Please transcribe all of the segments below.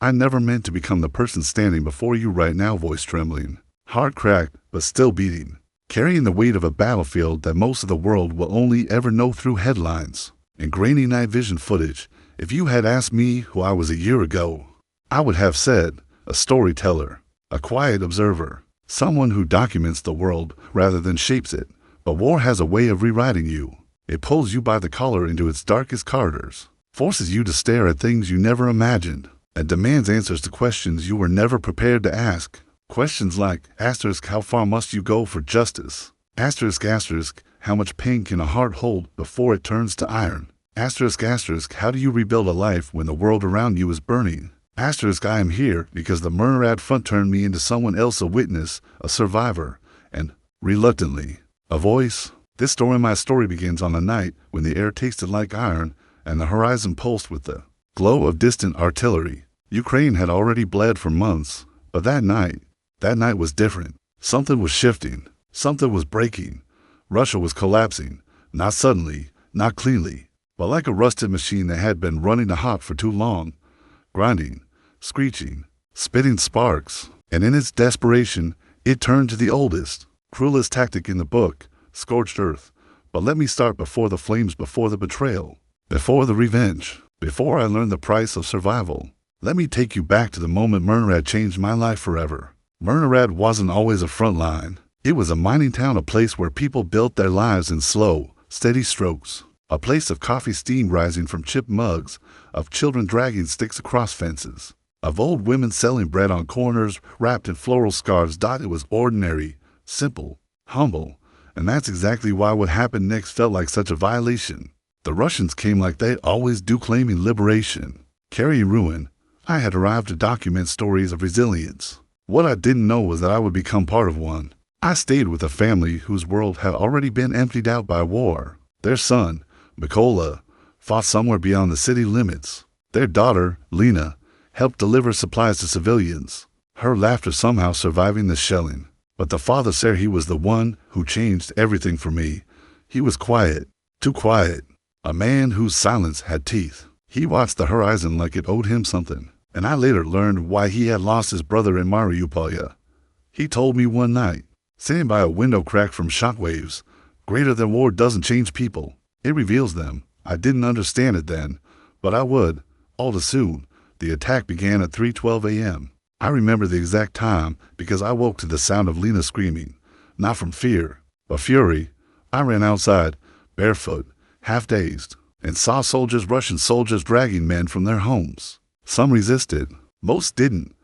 I never meant to become the person standing before you right now, voice trembling, heart cracked but still beating, carrying the weight of a battlefield that most of the world will only ever know through headlines and grainy night vision footage. If you had asked me who I was a year ago, I would have said a storyteller, a quiet observer, someone who documents the world rather than shapes it. But war has a way of rewriting you. It pulls you by the collar into its darkest corridors, forces you to stare at things you never imagined, and demands answers to questions you were never prepared to ask. Questions like, asterisk, how far must you go for justice? Asterisk, asterisk, how much pain can a heart hold before it turns to iron? Asterisk, asterisk, how do you rebuild a life when the world around you is burning? Asterisk, I am here because the Myrnohrad front turned me into someone else, a witness, a survivor, and, reluctantly, a voice. This story, my story, begins on a night when the air tasted like iron and the horizon pulsed with the glow of distant artillery. Ukraine had already bled for months, but that night was different. Something was shifting. Something was breaking. Russia was collapsing, not suddenly, not cleanly, but like a rusted machine that had been running hot for too long, grinding, screeching, spitting sparks, and in its desperation, it turned to the oldest, cruelest tactic in the book, Scorched-Earth. But let me start before the flames, before the betrayal, before the revenge, before I learned the price of survival. Let me take you back to the moment Myrnohrad changed my life forever. Myrnohrad wasn't always a front line. It was a mining town, a place where people built their lives in slow, steady strokes. A place of coffee steam rising from chipped mugs, of children dragging sticks across fences, of old women selling bread on corners wrapped in floral scarves. It was ordinary, simple, humble, and that's exactly why what happened next felt like such a violation. The Russians came like they always do, claiming liberation, carrying ruin. I had arrived to document stories of resilience. What I didn't know was that I would become part of one. I stayed with a family whose world had already been emptied out by war. Their son, Mykola, fought somewhere beyond the city limits. Their daughter, Lena, helped deliver supplies to civilians, her laughter somehow surviving the shelling. But the father, Serhiy, was the one who changed everything for me. He was quiet, too quiet, a man whose silence had teeth. He watched the horizon like it owed him something, and I later learned why he had lost his brother in Mariupol. He told me one night, sitting by a window cracked from shockwaves, greater than war doesn't change people, it reveals them. I didn't understand it then, but I would, all too soon. The attack began at 3:12 a.m. I remember the exact time because I woke to the sound of Lena screaming, not from fear, but fury. I ran outside, barefoot, half-dazed, and saw soldiers, Russian soldiers, dragging men from their homes. Some resisted. Most didn't.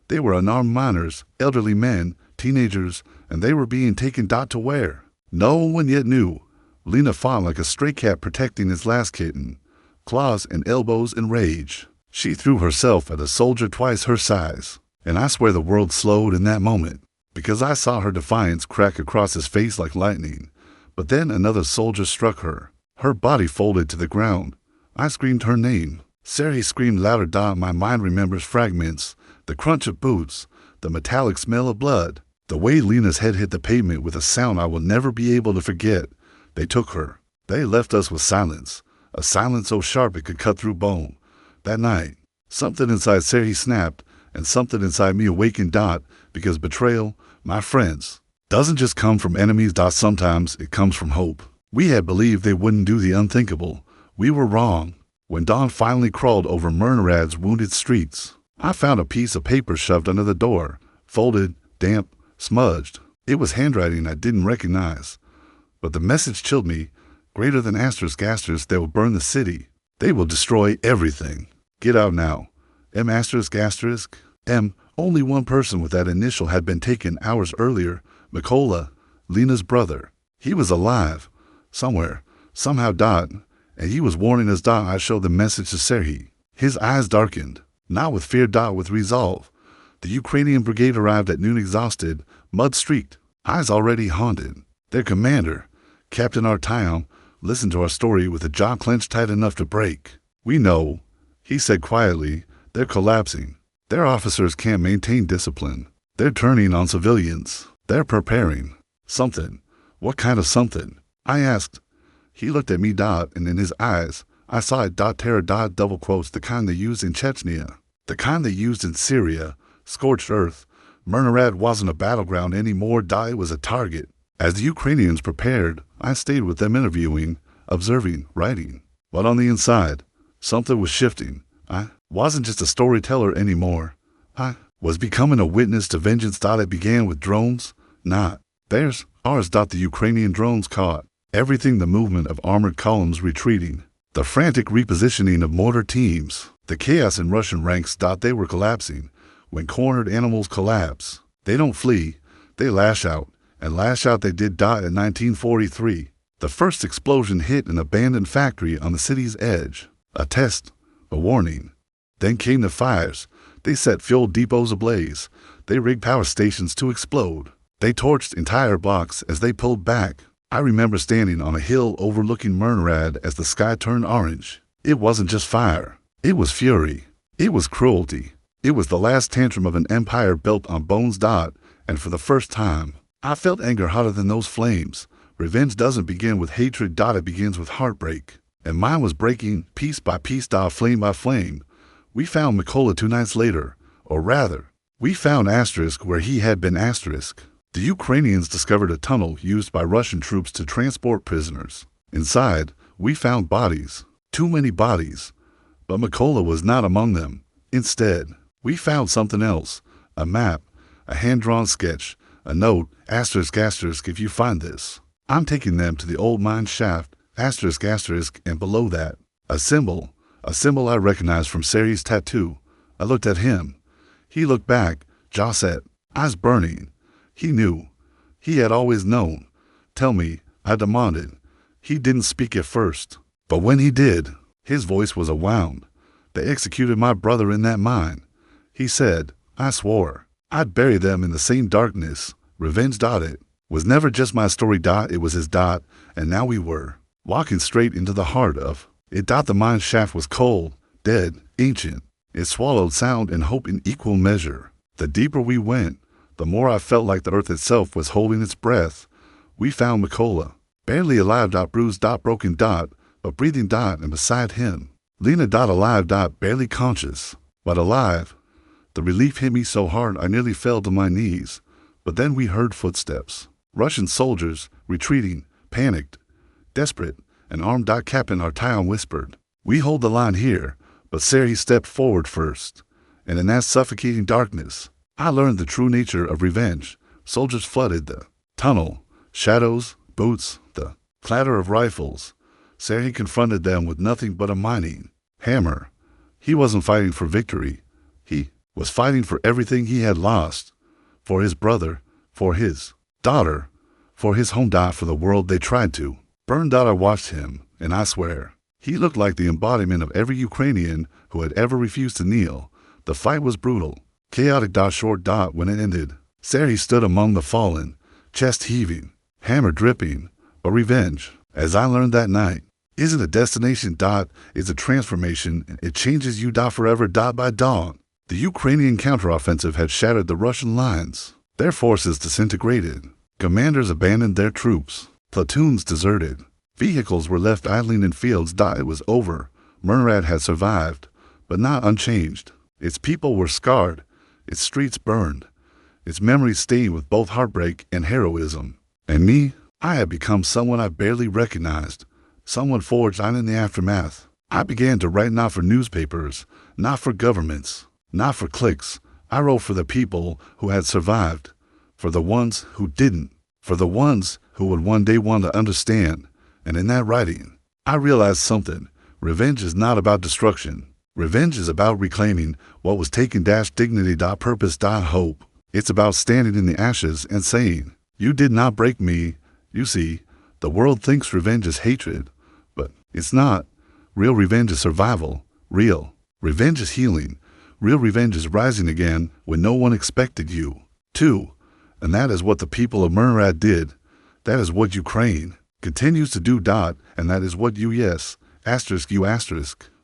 They were unarmed miners, elderly men, teenagers, and they were being taken to where? No one yet knew. Lena fought like a stray cat protecting its last kitten, claws and elbows in rage. She threw herself at a soldier twice her size, and I swear the world slowed in that moment, because I saw her defiance crack across his face like lightning. But then another soldier struck her. Her body folded to the ground. I screamed her name. Serhiy screamed louder. My mind remembers fragments, the crunch of boots, the metallic smell of blood, the way Lena's head hit the pavement with a sound I will never be able to forget. They took her. They left us with silence, a silence so sharp it could cut through bone. That night, something inside Serhiy snapped, and something inside me awakened. Because betrayal, my friends, doesn't just come from enemies. Sometimes it comes from hope. We had believed they wouldn't do the unthinkable. We were wrong. When dawn finally crawled over Myrnohrad's wounded streets, I found a piece of paper shoved under the door, folded, damp, smudged. It was handwriting I didn't recognize. But the message chilled me. Greater than asterisk, asterisk, they will burn the city. They will destroy everything. Get out now. M asterisk, asterisk, M. Only one person with that initial had been taken hours earlier. Mykola, Lena's brother. He was alive. Somewhere. Somehow. And he was warning us. I showed the message to Serhiy. His eyes darkened. Not with fear. With resolve. The Ukrainian brigade arrived at noon, exhausted, mud-streaked, eyes already haunted. Their commander, Captain Artyom, listened to our story with a jaw clenched tight enough to break. We know, he said quietly, they're collapsing. Their officers can't maintain discipline. They're turning on civilians. They're preparing. Something. What kind of something? I asked. He looked at me. And in his eyes, I saw it. Terror. Double quotes, the kind they use in Chechnya. The kind they used in Syria, Scorched-Earth. Myrnohrad wasn't a battleground anymore, it was a target. As the Ukrainians prepared, I stayed with them interviewing, observing, writing. But on the inside, something was shifting. I wasn't just a storyteller anymore. I was becoming a witness to vengeance. It began with drones, not theirs, ours. The Ukrainian drones caught everything: the movement of armored columns retreating, the frantic repositioning of mortar teams, the chaos in Russian ranks. They were collapsing. When cornered animals collapse, they don't flee, they lash out, and lash out they did. In 1943, the first explosion hit an abandoned factory on the city's edge, a test, a warning. Then came the fires. They set fuel depots ablaze. They rigged power stations to explode. They torched entire blocks as they pulled back. I remember standing on a hill overlooking Myrnohrad as the sky turned orange. It wasn't just fire. It was fury. It was cruelty. It was the last tantrum of an empire built on bones. And for the first time, I felt anger hotter than those flames. Revenge doesn't begin with hatred. It begins with heartbreak. And mine was breaking piece by piece. Flame by flame. We found Mykola 2 nights later, or rather, we found Asterisk where he had been. Asterisk. The Ukrainians discovered a tunnel used by Russian troops to transport prisoners. Inside, we found bodies, too many bodies, but Mykola was not among them. Instead, we found something else, a map, a hand-drawn sketch, a note, asterisk, if you find this, I'm taking them to the old mine shaft, asterisk, and below that, a symbol I recognized from Sari's tattoo. I looked at him. He looked back, jaw set, eyes burning. He knew. He had always known. Tell me, I demanded. He didn't speak at first, but when he did, his voice was a wound. They executed my brother in that mine. He said, I swore I'd bury them in the same darkness. Revenge. It was never just my story. It was his. And now we were walking straight into the heart of it. The mine shaft was cold, dead, ancient. It swallowed sound and hope in equal measure. The deeper we went, the more I felt like the earth itself was holding its breath. We found Mykola, barely alive. Bruised. Broken. But breathing. And beside him, Lena. Alive. Barely conscious, but alive. The relief hit me so hard I nearly fell to my knees. But then we heard footsteps. Russian soldiers, retreating, panicked, desperate, and armed. Captain Artyom whispered, we hold the line here, but Sari stepped forward first. And in that suffocating darkness, I learned the true nature of revenge. Soldiers flooded the tunnel, shadows, boots, the clatter of rifles. Sari confronted them with nothing but a mining hammer. He wasn't fighting for victory. He was fighting for everything he had lost. For his brother, for his daughter, for his home. For the world they tried to burn. I watched him, and I swear, he looked like the embodiment of every Ukrainian who had ever refused to kneel. The fight was brutal, chaotic. Short. When it ended, Sari stood among the fallen, chest heaving, hammer dripping. But revenge, as I learned that night, isn't a destination. It's a transformation. It changes you. Forever. By dawn, the Ukrainian counteroffensive had shattered the Russian lines. Their forces disintegrated. Commanders abandoned their troops. Platoons deserted. Vehicles were left idling in fields. It was over. Myrnohrad had survived, but not unchanged. Its people were scarred. Its streets burned. Its memories stained with both heartbreak and heroism. And me, I had become someone I barely recognized. Someone forged on in the aftermath. I began to write not for newspapers, not for governments, not for cliques. I wrote for the people who had survived, for the ones who didn't, for the ones who would one day want to understand. And in that writing, I realized something. Revenge is not about destruction. Revenge is about reclaiming what was taken. Dignity. Purpose. Hope. It's about standing in the ashes and saying, you did not break me. You see, the world thinks revenge is hatred, but it's not. Real revenge is survival. Real revenge is healing. Real revenge is rising again when no one expected you to. And that is what the people of Myrnohrad did. That is what Ukraine continues to do. And that is what you,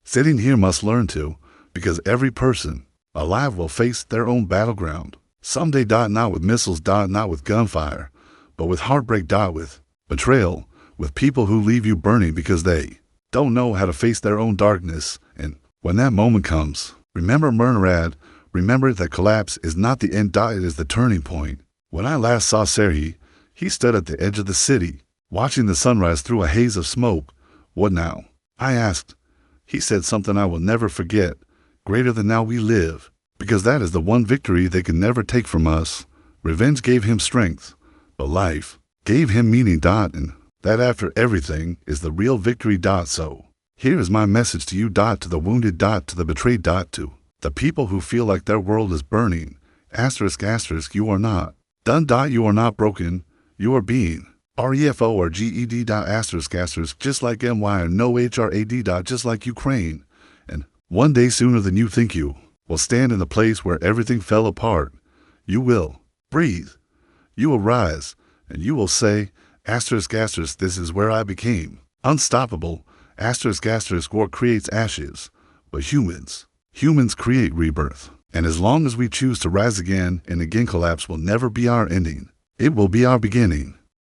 sitting here must learn to, because every person alive will face their own battleground. Someday. Not with missiles. Not with gunfire, but with heartbreak. With betrayal, with people who leave you burning because they don't know how to face their own darkness. And when that moment comes, Remember Myrnohrad, remember that collapse is not the end. It is the turning point. When I last saw Serhi, he stood at the edge of the city, watching the sunrise through a haze of smoke. What now? I asked. He said something I will never forget. Greater than now we live, because that is the one victory they can never take from us. Revenge gave him strength, but life gave him meaning. And that after everything is the real victory. So here is my message to you. To the wounded. To the betrayed. To the people who feel like their world is burning. Asterisk, asterisk, you are not done. You are not broken. You are being REFO or GED. Asterisk, asterisk, just like MY or no HRAD. Just like Ukraine. And one day sooner than you think you will stand in the place where everything fell apart. You will breathe. You will rise, and you will say, asterisk, asterisk, this is where I became unstoppable. Asterisk, asterisk, war creates ashes, but humans create rebirth. And as long as we choose to rise again and again, collapse will never be our ending. It will be our beginning.